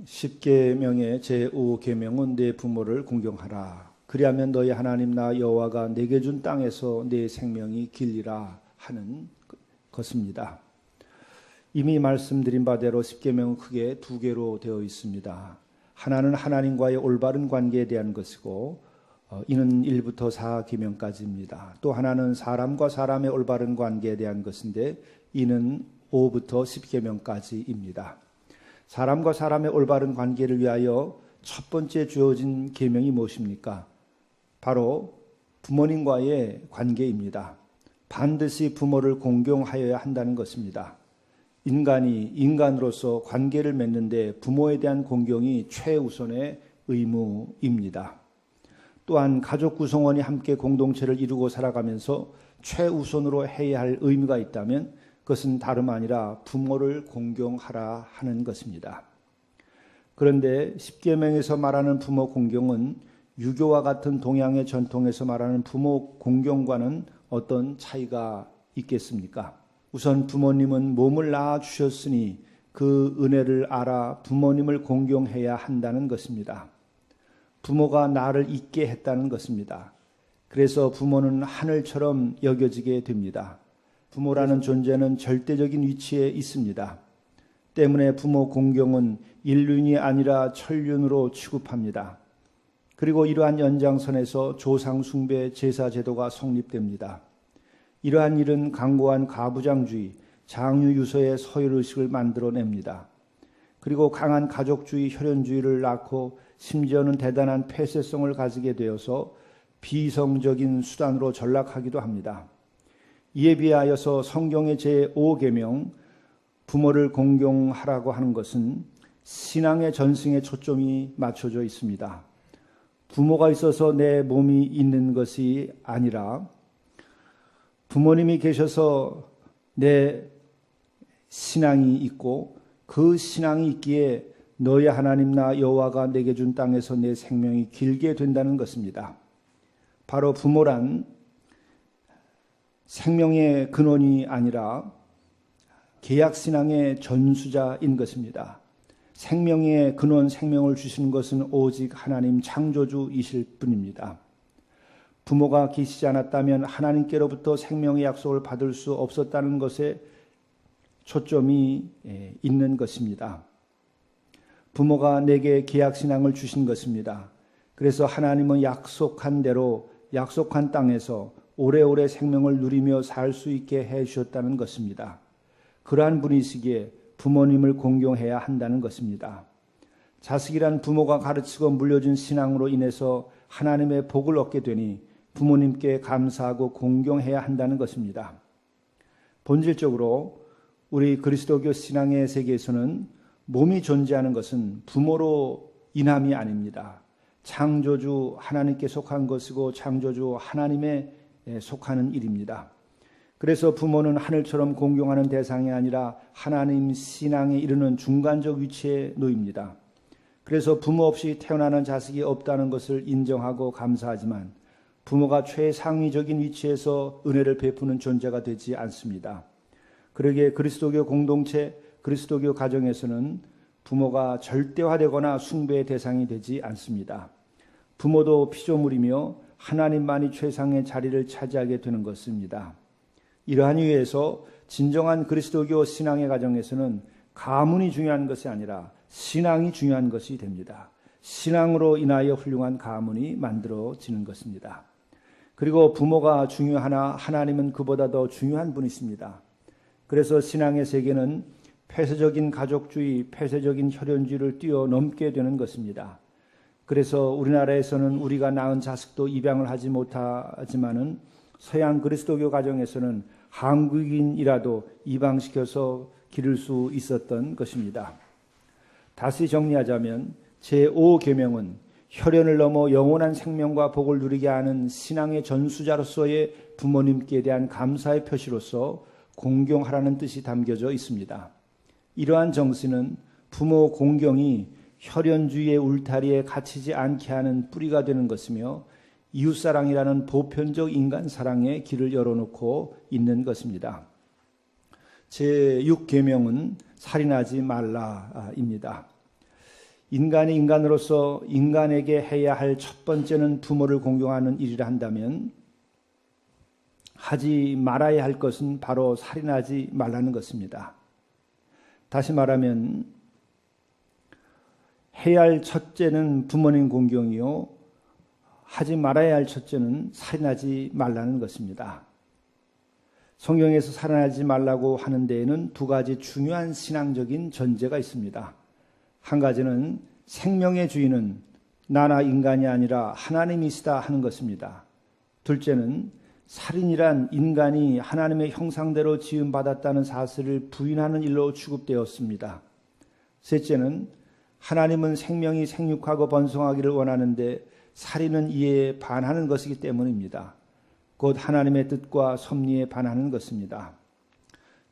십계명의 제5계명은 내 부모를 공경하라. 그리하면 너희 하나님 나 여호와가 내게 준 땅에서 내 생명이 길리라 하는 것입니다. 이미 말씀드린 바대로 십계명은 크게 두 개로 되어 있습니다. 하나는 하나님과의 올바른 관계에 대한 것이고 이는 1부터 4계명까지입니다. 또 하나는 사람과 사람의 올바른 관계에 대한 것인데 이는 5부터 10계명까지입니다. 사람과 사람의 올바른 관계를 위하여 첫 번째 주어진 계명이 무엇입니까? 바로 부모님과의 관계입니다. 반드시 부모를 공경하여야 한다는 것입니다. 인간이 인간으로서 관계를 맺는데 부모에 대한 공경이 최우선의 의무입니다. 또한 가족 구성원이 함께 공동체를 이루고 살아가면서 최우선으로 해야 할 의무가 있다면 그것은 다름 아니라 부모를 공경하라 하는 것입니다. 그런데 십계명에서 말하는 부모 공경은 유교와 같은 동양의 전통에서 말하는 부모 공경과는 어떤 차이가 있겠습니까? 우선 부모님은 몸을 낳아 주셨으니 그 은혜를 알아 부모님을 공경해야 한다는 것입니다. 부모가 나를 있게 했다는 것입니다. 그래서 부모는 하늘처럼 여겨지게 됩니다. 부모라는 존재는 절대적인 위치에 있습니다. 때문에 부모 공경은 인륜이 아니라 천륜으로 취급합니다. 그리고 이러한 연장선에서 조상 숭배 제사 제도가 성립됩니다. 이러한 일은 강고한 가부장주의, 장유유서의 서열의식을 만들어냅니다. 그리고 강한 가족주의, 혈연주의를 낳고 심지어는 대단한 폐쇄성을 가지게 되어서 비성적인 수단으로 전락하기도 합니다. 이에 비하여서 성경의 제5계명 부모를 공경하라고 하는 것은 신앙의 전승에 초점이 맞춰져 있습니다. 부모가 있어서 내 몸이 있는 것이 아니라 부모님이 계셔서 내 신앙이 있고 그 신앙이 있기에 너희 하나님 나 여호와가 내게 준 땅에서 내 생명이 길게 된다는 것입니다. 바로 부모란 생명의 근원이 아니라 계약신앙의 전수자인 것입니다. 생명의 근원, 생명을 주시는 것은 오직 하나님 창조주이실 뿐입니다. 부모가 계시지 않았다면 하나님께로부터 생명의 약속을 받을 수 없었다는 것에 초점이 있는 것입니다. 부모가 내게 계약신앙을 주신 것입니다. 그래서 하나님은 약속한 대로 약속한 땅에서 오래오래 생명을 누리며 살 수 있게 해 주셨다는 것입니다. 그러한 분이시기에 부모님을 공경해야 한다는 것입니다. 자식이란 부모가 가르치고 물려준 신앙으로 인해서 하나님의 복을 얻게 되니 부모님께 감사하고 공경해야 한다는 것입니다. 본질적으로 우리 그리스도교 신앙의 세계에서는 몸이 존재하는 것은 부모로 인함이 아닙니다. 창조주 하나님께 속한 것이고 창조주 하나님에 속하는 일입니다. 그래서 부모는 하늘처럼 공경하는 대상이 아니라 하나님 신앙에 이르는 중간적 위치에 놓입니다. 그래서 부모 없이 태어나는 자식이 없다는 것을 인정하고 감사하지만 부모가 최상위적인 위치에서 은혜를 베푸는 존재가 되지 않습니다. 그러기에 그리스도교 공동체, 그리스도교 가정에서는 부모가 절대화되거나 숭배의 대상이 되지 않습니다. 부모도 피조물이며 하나님만이 최상의 자리를 차지하게 되는 것입니다. 이러한 이유에서 진정한 그리스도교 신앙의 가정에서는 가문이 중요한 것이 아니라 신앙이 중요한 것이 됩니다. 신앙으로 인하여 훌륭한 가문이 만들어지는 것입니다. 그리고 부모가 중요하나 하나님은 그보다 더 중요한 분이십니다. 그래서 신앙의 세계는 폐쇄적인 가족주의, 폐쇄적인 혈연주의를 뛰어넘게 되는 것입니다. 그래서 우리나라에서는 우리가 낳은 자식도 입양을 하지 못하지만은 서양 그리스도교 가정에서는 한국인이라도 입양시켜서 기를 수 있었던 것입니다. 다시 정리하자면 제5계명은 혈연을 넘어 영원한 생명과 복을 누리게 하는 신앙의 전수자로서의 부모님께 대한 감사의 표시로서 공경하라는 뜻이 담겨져 있습니다. 이러한 정신은 부모 공경이 혈연주의의 울타리에 갇히지 않게 하는 뿌리가 되는 것이며 이웃사랑이라는 보편적 인간사랑의 길을 열어놓고 있는 것입니다. 제6계명은 살인하지 말라입니다. 인간이 인간으로서 인간에게 해야 할 첫 번째는 부모를 공경하는 일이라 한다면 하지 말아야 할 것은 바로 살인하지 말라는 것입니다. 다시 말하면 해야 할 첫째는 부모님 공경이요, 하지 말아야 할 첫째는 살인하지 말라는 것입니다. 성경에서 살인하지 말라고 하는 데에는 두 가지 중요한 신앙적인 전제가 있습니다. 한 가지는 생명의 주인은 나나 인간이 아니라 하나님이시다 하는 것입니다. 둘째는 살인이란 인간이 하나님의 형상대로 지음받았다는 사실을 부인하는 일로 취급되었습니다. 셋째는 하나님은 생명이 생육하고 번성하기를 원하는데 살인은 이에 반하는 것이기 때문입니다. 곧 하나님의 뜻과 섭리에 반하는 것입니다.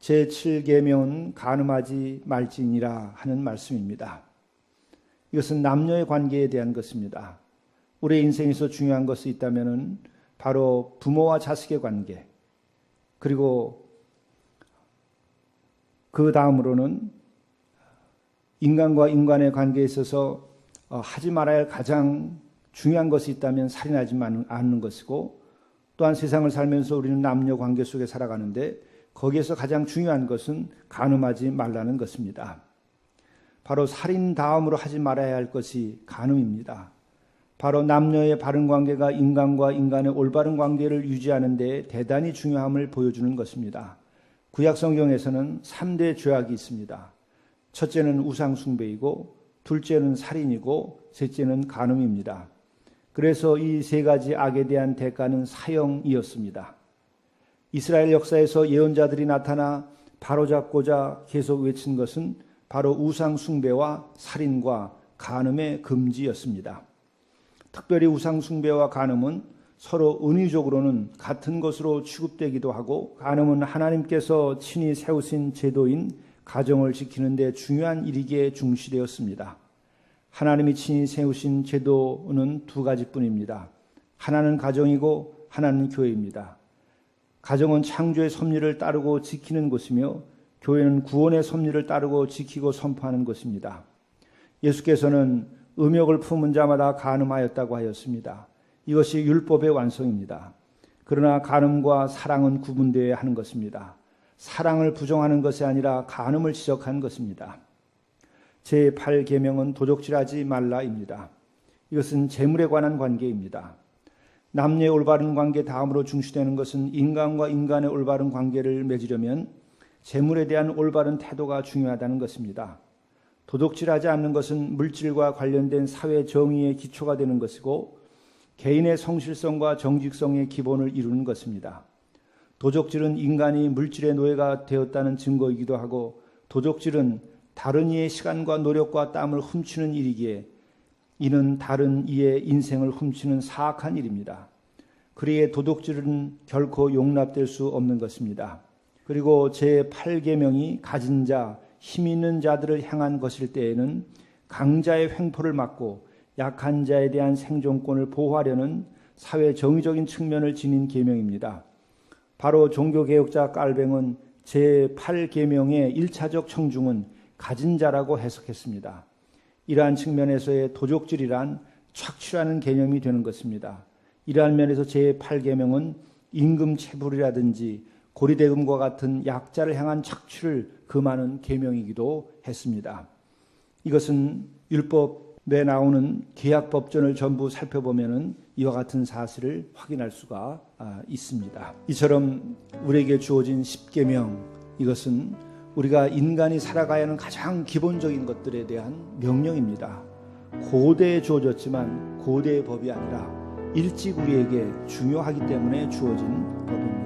제7계명은 간음하지 말지니라 하는 말씀입니다. 이것은 남녀의 관계에 대한 것입니다. 우리의 인생에서 중요한 것이 있다면 바로 부모와 자식의 관계, 그리고 그 다음으로는 인간과 인간의 관계에 있어서 하지 말아야 할 가장 중요한 것이 있다면 살인하지 않는 것이고, 또한 세상을 살면서 우리는 남녀 관계 속에 살아가는데 거기에서 가장 중요한 것은 간음하지 말라는 것입니다. 바로 살인 다음으로 하지 말아야 할 것이 간음입니다. 바로 남녀의 바른 관계가 인간과 인간의 올바른 관계를 유지하는 데 대단히 중요함을 보여주는 것입니다. 구약 성경에서는 3대 죄악이 있습니다. 첫째는 우상 숭배이고, 둘째는 살인이고, 셋째는 간음입니다. 그래서 이 세 가지 악에 대한 대가는 사형이었습니다. 이스라엘 역사에서 예언자들이 나타나 바로잡고자 계속 외친 것은 바로 우상 숭배와 살인과 간음의 금지였습니다. 특별히 우상 숭배와 간음은 서로 은유적으로는 같은 것으로 취급되기도 하고, 간음은 하나님께서 친히 세우신 제도인 가정을 지키는 데 중요한 일이기에 중시되었습니다. 하나님이 친히 세우신 제도는 두 가지뿐입니다. 하나는 가정이고 하나는 교회입니다. 가정은 창조의 섭리를 따르고 지키는 곳이며, 교회는 구원의 섭리를 따르고 지키고 선포하는 곳입니다. 예수께서는 음욕을 품은 자마다 간음하였다고 하였습니다. 이것이 율법의 완성입니다. 그러나 간음과 사랑은 구분되어야 하는 것입니다. 사랑을 부정하는 것이 아니라 간음을 지적하는 것입니다. 제8계명은 도적질하지 말라입니다. 이것은 재물에 관한 관계입니다. 남녀의 올바른 관계 다음으로 중시되는 것은 인간과 인간의 올바른 관계를 맺으려면 재물에 대한 올바른 태도가 중요하다는 것입니다. 도둑질하지 않는 것은 물질과 관련된 사회 정의의 기초가 되는 것이고, 개인의 성실성과 정직성의 기본을 이루는 것입니다. 도적질은 인간이 물질의 노예가 되었다는 증거이기도 하고, 도적질은 다른 이의 시간과 노력과 땀을 훔치는 일이기에 이는 다른 이의 인생을 훔치는 사악한 일입니다. 그리에 도둑질은 결코 용납될 수 없는 것입니다. 그리고 제8계명이 가진 자, 힘 있는 자들을 향한 것일 때에는 강자의 횡포를 막고 약한 자에 대한 생존권을 보호하려는 사회 정의적인 측면을 지닌 계명입니다. 바로 종교개혁자 깔뱅은 제8계명의 1차적 청중은 가진 자라고 해석했습니다. 이러한 측면에서의 도적질이란 착취라는 개념이 되는 것입니다. 이러한 면에서 제8계명은 임금체불이라든지 고리대금과 같은 약자를 향한 착취를 금하는 계명이기도 했습니다. 이것은 율법에 나오는 계약법전을 전부 살펴보면 이와 같은 사실을 확인할 수가 있습니다. 이처럼 우리에게 주어진 10계명, 이것은 우리가 인간이 살아가야 하는 가장 기본적인 것들에 대한 명령입니다. 고대에 주어졌지만 고대의 법이 아니라 일찍 우리에게 중요하기 때문에 주어진 법입니다.